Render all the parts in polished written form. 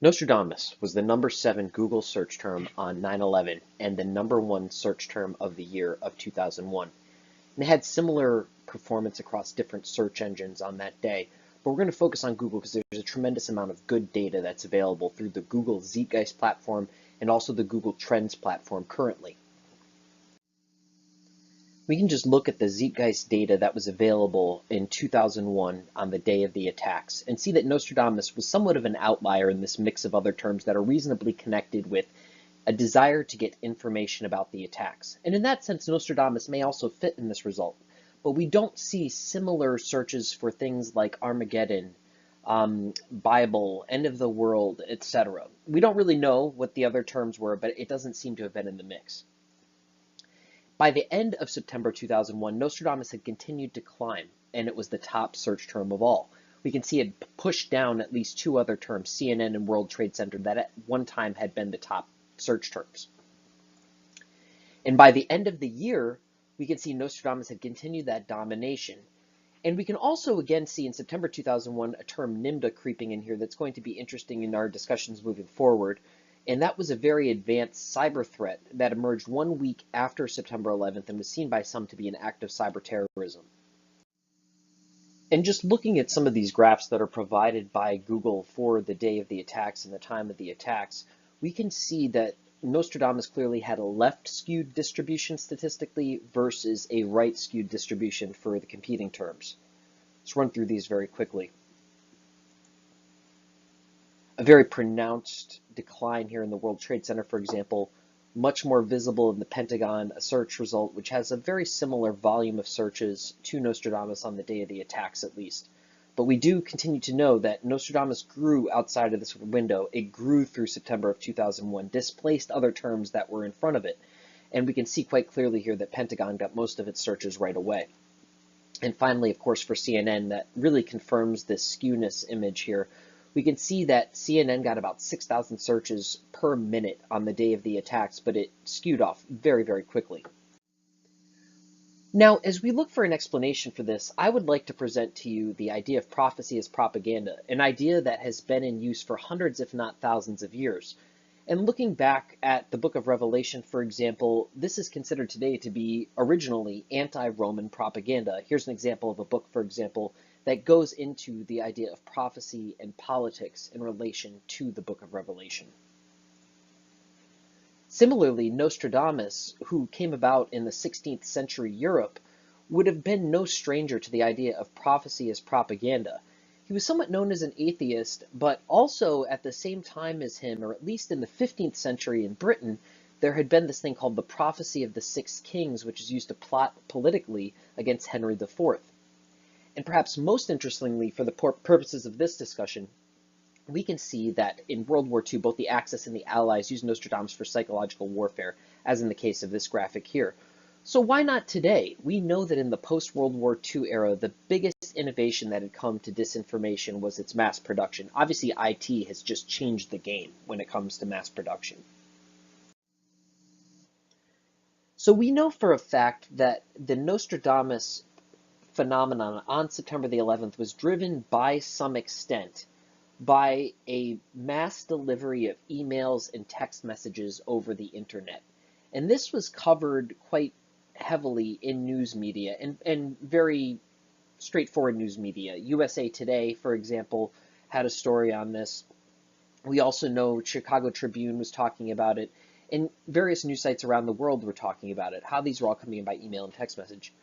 Nostradamus was the number 7 Google search term on 9/11 and the number 1 search term of the year of 2001. And it had similar performance across different search engines on that day. But we're going to focus on Google because there's a tremendous amount of good data that's available through the Google Zeitgeist platform and also the Google Trends platform currently. We can just look at the Zeitgeist data that was available in 2001 on the day of the attacks and see that Nostradamus was somewhat of an outlier in this mix of other terms that are reasonably connected with a desire to get information about the attacks. And in that sense, Nostradamus may also fit in this result. But we don't see similar searches for things like Armageddon, Bible, end of the world, etc. We don't really know what the other terms were, but it doesn't seem to have been in the mix. By the end of September 2001, Nostradamus had continued to climb, and it was the top search term of all. We can see it pushed down at least 2 other terms, CNN and World Trade Center, that at one time had been the top search terms. And by the end of the year, we can see Nostradamus had continued that domination. And we can also again see in September 2001 a term NIMDA creeping in here that's going to be interesting in our discussions moving forward. And that was a very advanced cyber threat that emerged 1 week after September 11th and was seen by some to be an act of cyber terrorism. And just looking at some of these graphs that are provided by Google for the day of the attacks and the time of the attacks, we can see that Nostradamus clearly had a left-skewed distribution statistically versus a right-skewed distribution for the competing terms. Let's run through these very quickly. A very pronounced decline here in the World Trade Center, for example, much more visible in the Pentagon, a search result which has a very similar volume of searches to Nostradamus on the day of the attacks at least. But we do continue to know that Nostradamus grew outside of this window. It grew through September of 2001, displaced other terms that were in front of it. And we can see quite clearly here that Pentagon got most of its searches right away. And finally, of course, for CNN, that really confirms this skewness image here. We can see that CNN got about 6,000 searches per minute on the day of the attacks, but it skewed off very, very quickly. Now, as we look for an explanation for this, I would like to present to you the idea of prophecy as propaganda, an idea that has been in use for hundreds, if not thousands of years. And looking back at the book of Revelation, for example, this is considered today to be originally anti-Roman propaganda. Here's an example of a book, for example, that goes into the idea of prophecy and politics in relation to the book of Revelation. Similarly, Nostradamus, who came about in the 16th century Europe, would have been no stranger to the idea of prophecy as propaganda. He was somewhat known as an atheist, but also at the same time as him, or at least in the 15th century in Britain, there had been this thing called the prophecy of the 6 kings, which is used to plot politically against Henry IV. And perhaps most interestingly, for the purposes of this discussion, we can see that in World War II, both the Axis and the Allies used Nostradamus for psychological warfare, as in the case of this graphic here. So why not today? We know that in the post-World War II era, the biggest innovation that had come to disinformation was its mass production. Obviously, IT has just changed the game when it comes to mass production. So we know for a fact that the Nostradamus phenomenon on September the 11th was driven by some extent by a mass delivery of emails and text messages over the internet. And this was covered quite heavily in news media and very straightforward news media. USA Today, for example, had a story on this. We also know Chicago Tribune was talking about it, and various news sites around the world were talking about it, how these were all coming in by email and text message.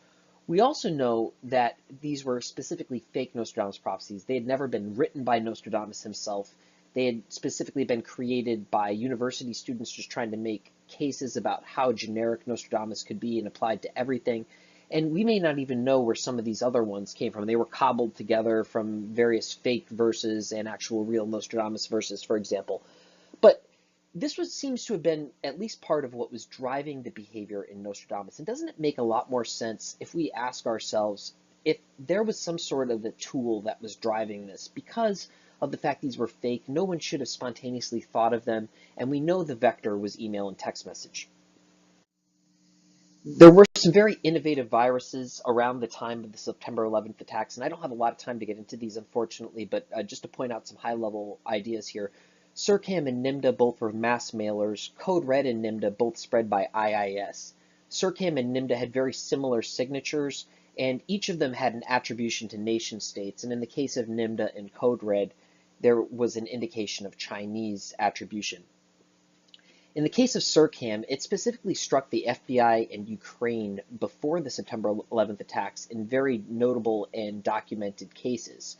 We also know that these were specifically fake Nostradamus prophecies. They had never been written by Nostradamus himself. They had specifically been created by university students just trying to make cases about how generic Nostradamus could be and applied to everything. And we may not even know where some of these other ones came from. They were cobbled together from various fake verses and actual real Nostradamus verses, for example. But this seems to have been at least part of what was driving the behavior in Nostradamus. And doesn't it make a lot more sense if we ask ourselves if there was some sort of a tool that was driving this? Because of the fact these were fake, no one should have spontaneously thought of them, and we know the vector was email and text message. There were some very innovative viruses around the time of the September 11th attacks, and I don't have a lot of time to get into these, unfortunately, but just to point out some high-level ideas here. Surcam and NIMDA both were mass mailers. Code Red and NIMDA both spread by IIS. Surcam and NIMDA had very similar signatures, and each of them had an attribution to nation states. And in the case of NIMDA and Code Red, there was an indication of Chinese attribution. In the case of Surcam, it specifically struck the FBI and Ukraine before the September 11th attacks in very notable and documented cases.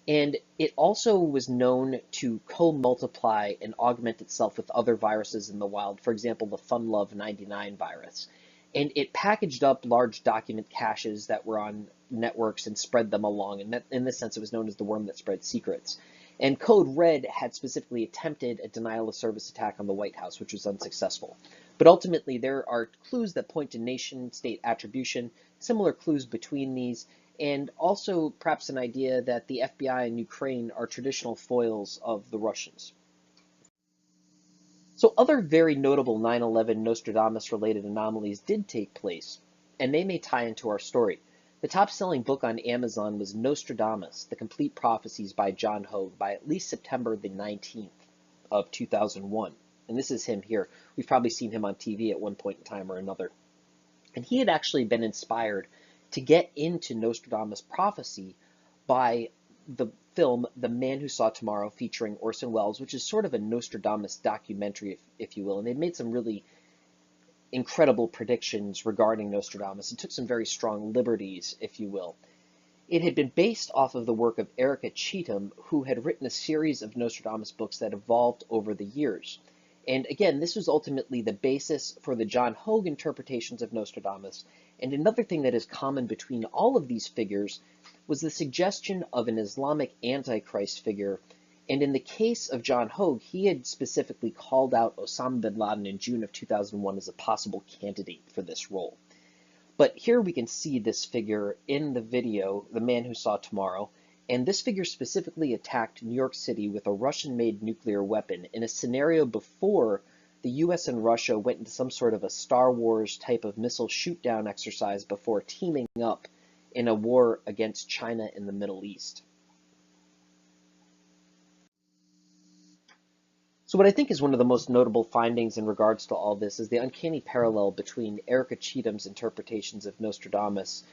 And it also was known to co-multiply and augment itself with other viruses in the wild, for example, the Funlove99 virus. And it packaged up large document caches that were on networks and spread them along. And in this sense, it was known as the worm that spread secrets. And Code Red had specifically attempted a denial of service attack on the White House, which was unsuccessful. But ultimately, there are clues that point to nation-state attribution, similar clues between these, and also perhaps an idea that the FBI and Ukraine are traditional foils of the Russians. So other very notable 9/11 Nostradamus-related anomalies did take place, and they may tie into our story. The top-selling book on Amazon was Nostradamus, The Complete Prophecies by John Hogue, by at least September the 19th of 2001. And this is him here. We've probably seen him on TV at one point in time or another. And he had actually been inspired to get into Nostradamus prophecy by the film The Man Who Saw Tomorrow, featuring Orson Welles, which is sort of a Nostradamus documentary, if you will. And they made some really incredible predictions regarding Nostradamus and took some very strong liberties, if you will. It had been based off of the work of Erica Cheatham, who had written a series of Nostradamus books that evolved over the years. And again, this was ultimately the basis for the John Hogue interpretations of Nostradamus. And another thing that is common between all of these figures was the suggestion of an Islamic Antichrist figure. And in the case of John Hogue, he had specifically called out Osama bin Laden in June of 2001 as a possible candidate for this role. But here we can see this figure in the video, The Man Who Saw Tomorrow. And this figure specifically attacked New York City with a Russian-made nuclear weapon in a scenario before the US and Russia went into some sort of a Star Wars type of missile shoot-down exercise before teaming up in a war against China in the Middle East. So what I think is one of the most notable findings in regards to all this is the uncanny parallel between Erica Cheatham's interpretations of Nostradamus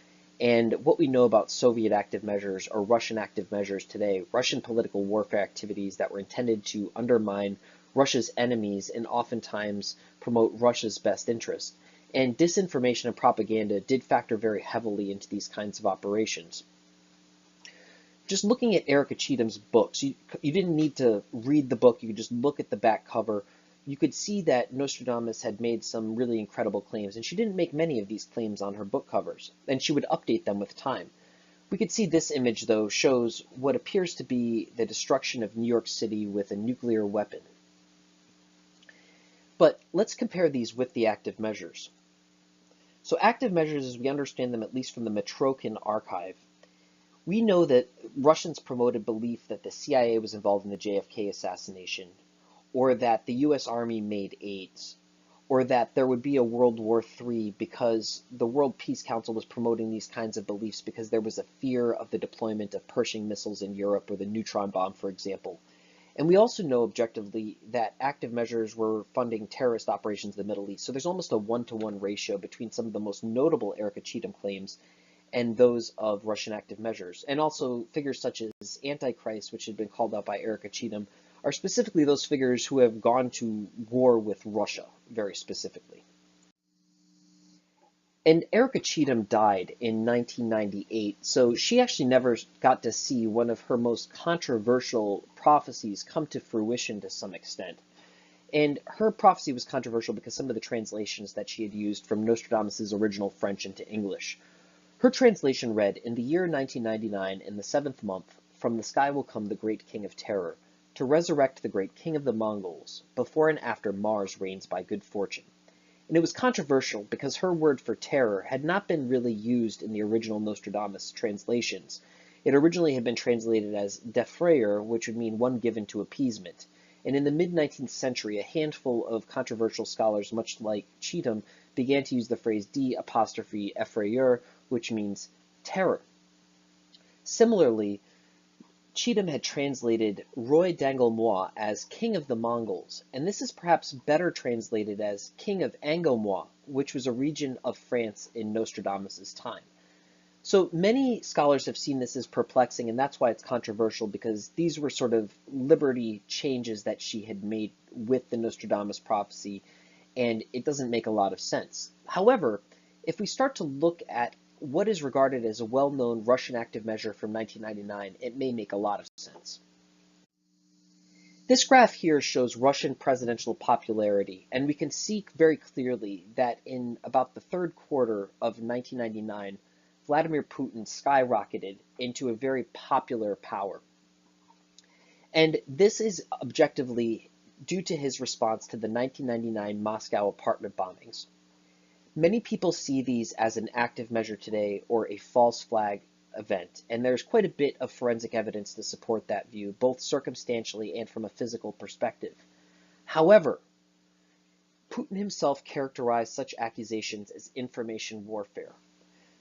and what we know about Soviet active measures or Russian active measures today, Russian political warfare activities that were intended to undermine Russia's enemies and oftentimes promote Russia's best interest. And disinformation and propaganda did factor very heavily into these kinds of operations. Just looking at Erica Cheatham's books, you didn't need to read the book, you could just look at the back cover. You could see that Nostradamus had made some really incredible claims, and she didn't make many of these claims on her book covers, and she would update them with time. We could see this image, though, shows what appears to be the destruction of New York City with a nuclear weapon. But let's compare these with the active measures. So active measures, as we understand them, at least from the Metrokin archive, we know that Russians promoted belief that the CIA was involved in the JFK assassination, or that the US Army made AIDS, or that there would be a World War III because the World Peace Council was promoting these kinds of beliefs because there was a fear of the deployment of Pershing missiles in Europe or the neutron bomb, for example. And we also know objectively that active measures were funding terrorist operations in the Middle East. So there's almost a one-to-one ratio between some of the most notable Erica Cheatham claims and those of Russian active measures. And also figures such as Antichrist, which had been called out by Erica Cheatham, are specifically those figures who have gone to war with Russia, very specifically. And Erica Cheatham died in 1998, so she actually never got to see one of her most controversial prophecies come to fruition to some extent. And her prophecy was controversial because some of the translations that she had used from Nostradamus' original French into English. Her translation read, "In the year 1999, in the 7th month, from the sky will come the great king of terror, to resurrect the great king of the Mongols, before and after Mars reigns by good fortune." And it was controversial because her word for terror had not been really used in the original Nostradamus translations. It originally had been translated as defrayer, which would mean one given to appeasement. And in the mid-19th century, a handful of controversial scholars, much like Cheatham, began to use the phrase d''effrayeur, which means terror. Similarly, Cheatham had translated Roi d'Anglemois as King of the Mongols, and this is perhaps better translated as King of Anglemois, which was a region of France in Nostradamus' time. So many scholars have seen this as perplexing, and that's why it's controversial, because these were sort of liberty changes that she had made with the Nostradamus prophecy, and it doesn't make a lot of sense. However, if we start to look at what is regarded as a well-known Russian active measure from 1999, it may make a lot of sense. This graph here shows Russian presidential popularity, and we can see very clearly that in about the third quarter of 1999, Vladimir Putin skyrocketed into a very popular power. And this is objectively due to his response to the 1999 Moscow apartment bombings. Many people see these as an active measure today or a false flag event, and there's quite a bit of forensic evidence to support that view, both circumstantially and from a physical perspective. However, Putin himself characterized such accusations as information warfare.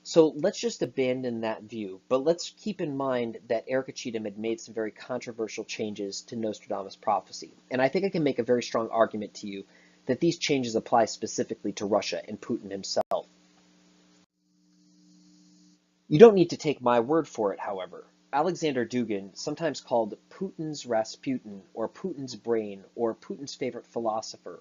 So let's just abandon that view, but let's keep in mind that Erica Cheatham had made some very controversial changes to Nostradamus prophecy, and I think I can make a very strong argument to you that these changes apply specifically to Russia and Putin himself. You don't need to take my word for it, however. Alexander Dugin, sometimes called Putin's Rasputin, or Putin's brain, or Putin's favorite philosopher,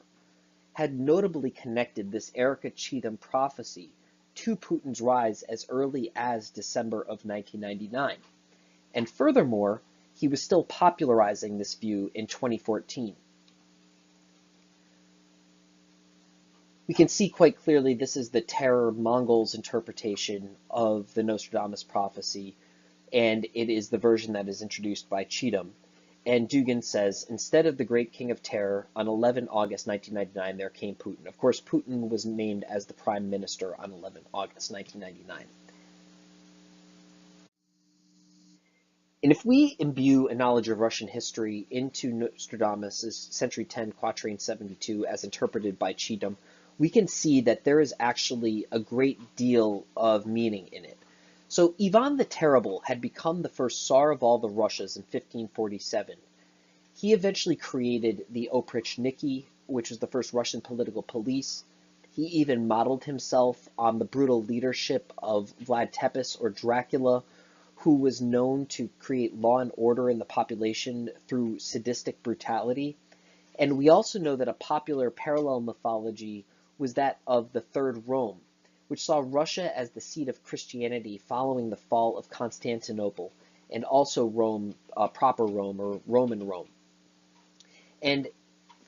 had notably connected this Erica Cheatham prophecy to Putin's rise as early as December of 1999. And furthermore, he was still popularizing this view in 2014. We can see quite clearly this is the Terror Mongols interpretation of the Nostradamus prophecy, and it is the version that is introduced by Cheatham. And Dugin says, instead of the great king of terror, on 11 August 1999, there came Putin. Of course, Putin was named as the prime minister on 11 August 1999. And if we imbue a knowledge of Russian history into Nostradamus' Century 10, Quatrain 72, as interpreted by Cheatham, we can see that there is actually a great deal of meaning in it. So Ivan the Terrible had become the first Tsar of all the Russias in 1547. He eventually created the Oprichniki, which was the first Russian political police. He even modeled himself on the brutal leadership of Vlad Tepes, or Dracula, who was known to create law and order in the population through sadistic brutality. And we also know that a popular parallel mythology was that of the Third Rome, which saw Russia as the seat of Christianity following the fall of Constantinople, and also Rome, proper Rome, or Roman Rome. And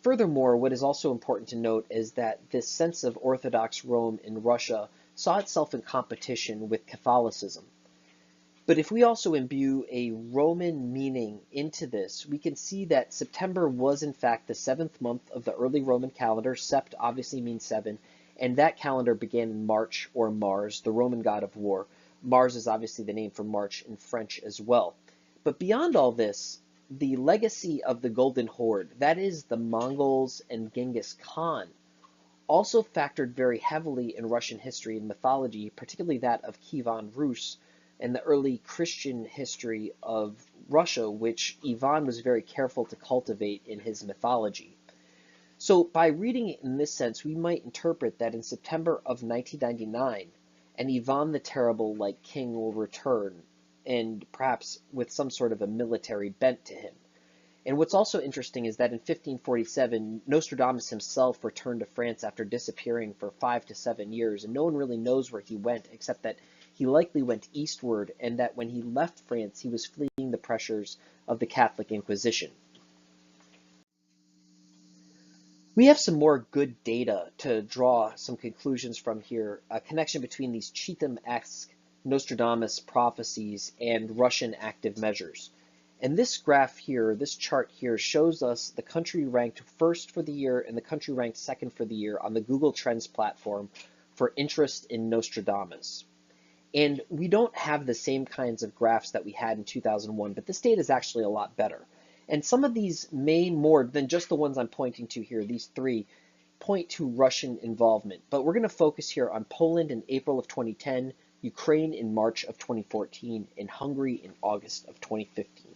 furthermore, what is also important to note is that this sense of Orthodox Rome in Russia saw itself in competition with Catholicism. But if we also imbue a Roman meaning into this, we can see that September was in fact the 7th month of the early Roman calendar. Sept obviously means 7, and that calendar began in March, or Mars, the Roman god of war. Mars is obviously the name for March in French as well. But beyond all this, the legacy of the Golden Horde, that is the Mongols and Genghis Khan, also factored very heavily in Russian history and mythology, particularly that of Kievan Rus, and the early Christian history of Russia, which Ivan was very careful to cultivate in his mythology. So by reading it in this sense, we might interpret that in September of 1999, an Ivan the Terrible-like king will return, and perhaps with some sort of a military bent to him. And what's also interesting is that in 1547, Nostradamus himself returned to France after disappearing for 5 to 7 years, and no one really knows where he went, except that he likely went eastward, and that when he left France, he was fleeing the pressures of the Catholic Inquisition. We have some more good data to draw some conclusions from here, a connection between these Cheatham-esque Nostradamus prophecies and Russian active measures. And this graph here, this chart here, shows us the country ranked first for the year and the country ranked second for the year on the Google Trends platform for interest in Nostradamus. And we don't have the same kinds of graphs that we had in 2001, but this data is actually a lot better. And some of these may more than just the ones I'm pointing to here, these three, point to Russian involvement. But we're going to focus here on Poland in April of 2010, Ukraine in March of 2014, and Hungary in August of 2015.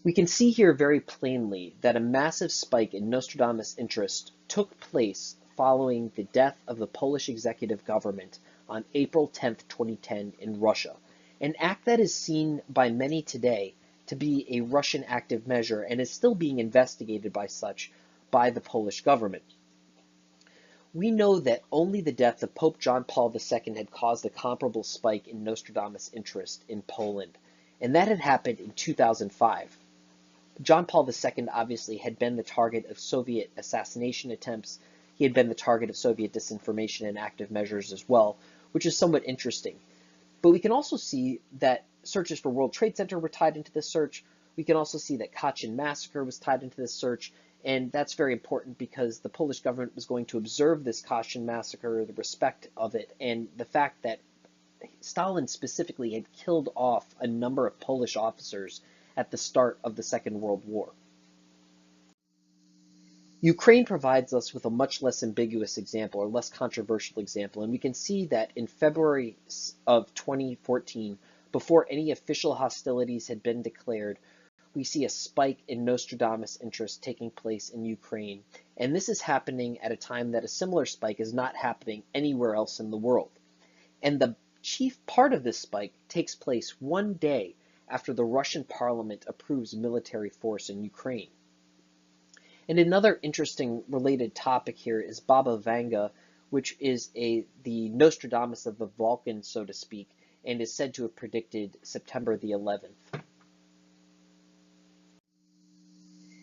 We can see here very plainly that a massive spike in Nostradamus interest took place following the death of the Polish executive government on April 10th, 2010 in Russia, an act that is seen by many today to be a Russian active measure and is still being investigated by the Polish government. We know that only the death of Pope John Paul II had caused a comparable spike in Nostradamus interest in Poland, and that had happened in 2005. John Paul II obviously had been the target of Soviet assassination attempts. He had been the target of Soviet disinformation and active measures as well, which is somewhat interesting. But we can also see that searches for World Trade Center were tied into this search. We can also see that Kachin massacre was tied into this search, and that's very important because the Polish government was going to observe this Kachin massacre, the respect of it, and the fact that Stalin specifically had killed off a number of Polish officers at the start of the Second World War. Ukraine provides us with a much less ambiguous example, or less controversial example, and we can see that in February of 2014, before any official hostilities had been declared, we see a spike in Nostradamus interest taking place in Ukraine, and this is happening at a time that a similar spike is not happening anywhere else in the world. And the chief part of this spike takes place one day after the Russian parliament approves military force in Ukraine. And another interesting related topic here is Baba Vanga, which is the Nostradamus of the Balkans, so to speak, and is said to have predicted September the 11th.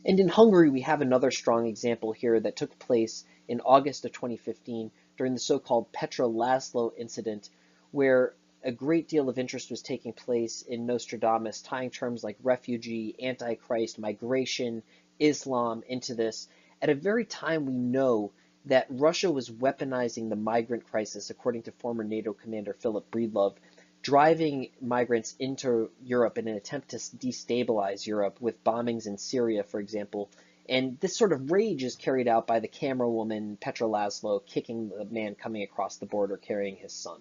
And in Hungary, we have another strong example here that took place in August of 2015 during the so-called Petra Laszlo incident, where a great deal of interest was taking place in Nostradamus, tying terms like refugee, Antichrist, migration, Islam into this, at a very time we know that Russia was weaponizing the migrant crisis, according to former NATO commander Philip Breedlove, driving migrants into Europe in an attempt to destabilize Europe with bombings in Syria, for example. And this sort of rage is carried out by the camera woman Petra Laszlo kicking the man coming across the border carrying his son.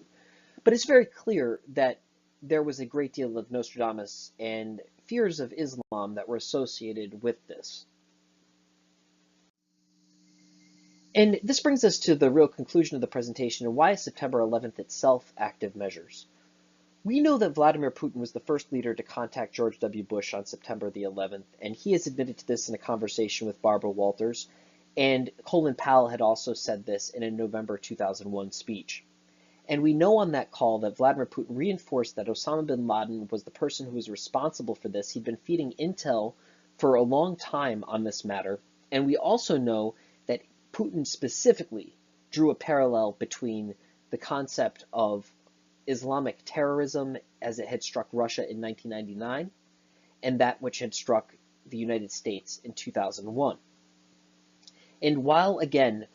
But it's very clear that there was a great deal of Nostradamus and fears of Islam that were associated with this. And this brings us to the real conclusion of the presentation, and why is September 11th itself active measures? We know that Vladimir Putin was the first leader to contact George W. Bush on September the 11th, and he has admitted to this in a conversation with Barbara Walters, and Colin Powell had also said this in a November 2001 speech. And we know on that call that Vladimir Putin reinforced that Osama bin Laden was the person who was responsible for this. He'd been feeding intel for a long time on this matter, and we also know that Putin specifically drew a parallel between the concept of Islamic terrorism as it had struck Russia in 1999 and that which had struck the United States in 2001. And while, again,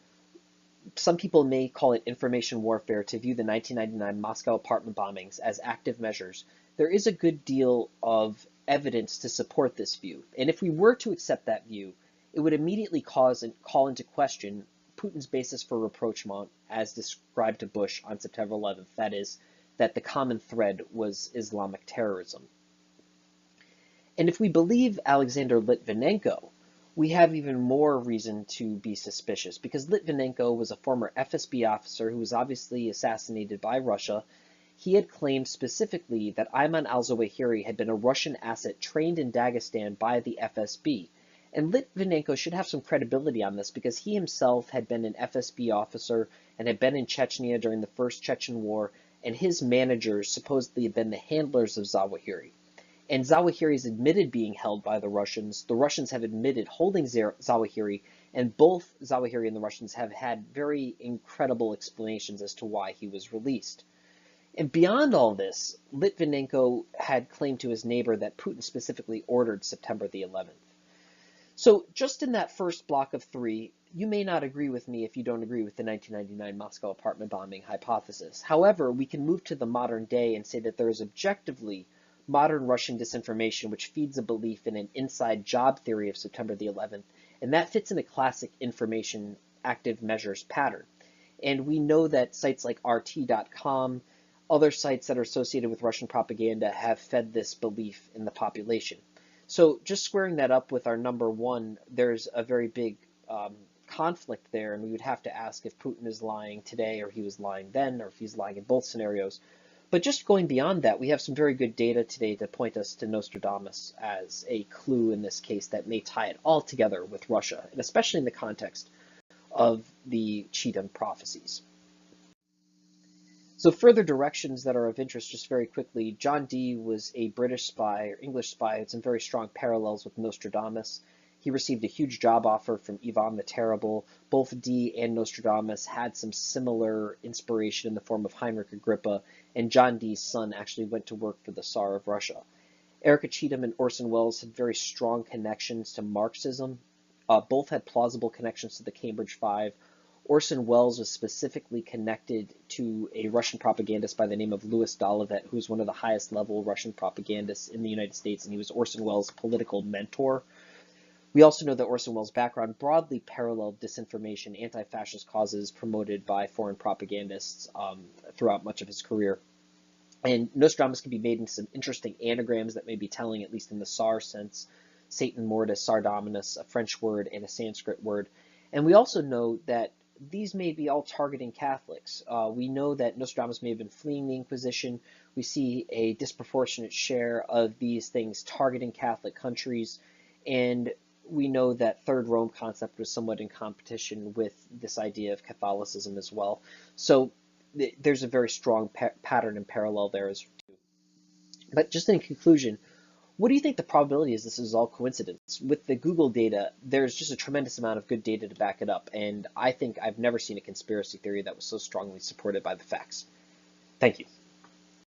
some people may call it information warfare to view the 1999 Moscow apartment bombings as active measures, there is a good deal of evidence to support this view. And if we were to accept that view, it would immediately call into question Putin's basis for rapprochement as described to Bush on September 11th, that is, that the common thread was Islamic terrorism. And if we believe Alexander Litvinenko, we have even more reason to be suspicious, because Litvinenko was a former FSB officer who was obviously assassinated by Russia. He had claimed specifically that Ayman al-Zawahiri had been a Russian asset trained in Dagestan by the FSB. And Litvinenko should have some credibility on this because he himself had been an FSB officer and had been in Chechnya during the First Chechen War, and his managers supposedly had been the handlers of Zawahiri. And Zawahiri is admitted being held by the Russians. The Russians have admitted holding Zawahiri, and both Zawahiri and the Russians have had very incredible explanations as to why he was released. And beyond all this, Litvinenko had claimed to his neighbor that Putin specifically ordered September the 11th. So just in that first block of three, you may not agree with me if you don't agree with the 1999 Moscow apartment bombing hypothesis. However, we can move to the modern day and say that there is objectively modern Russian disinformation which feeds a belief in an inside job theory of September the 11th, and that fits in a classic information active measures pattern. And we know that sites like RT.com, other sites that are associated with Russian propaganda have fed this belief in the population. So just squaring that up with our number one, there's a very big conflict there, and we would have to ask if Putin is lying today, or he was lying then, or if he's lying in both scenarios. But just going beyond that, we have some very good data today to point us to Nostradamus as a clue in this case that may tie it all together with Russia, and especially in the context of the Cheatham prophecies. So further directions that are of interest, just very quickly, John Dee was a British spy or English spy with some very strong parallels with Nostradamus. He received a huge job offer from Ivan the Terrible. Both Dee and Nostradamus had some similar inspiration in the form of Heinrich Agrippa, and John Dee's son actually went to work for the Tsar of Russia. Erica Cheatham and Orson Welles had very strong connections to Marxism. Both had plausible connections to the Cambridge Five. Orson Welles was specifically connected to a Russian propagandist by the name of Louis Dolivet, who was one of the highest level Russian propagandists in the United States, and he was Orson Welles' political mentor. We also know that Orson Welles' background broadly paralleled disinformation, anti-fascist causes promoted by foreign propagandists throughout much of his career. And Nostradamus can be made into some interesting anagrams that may be telling, at least in the Tsar sense. Satan mortis, sardominus, a French word and a Sanskrit word. And we also know that these may be all targeting Catholics. We know that Nostradamus may have been fleeing the Inquisition. We see a disproportionate share of these things targeting Catholic countries. And we know that Third Rome concept was somewhat in competition with this idea of Catholicism as well. So there's a very strong pattern and parallel there as well. But just in conclusion, what do you think the probability is this is all coincidence? With the Google data, there's just a tremendous amount of good data to back it up, and I think I've never seen a conspiracy theory that was so strongly supported by the facts. Thank you.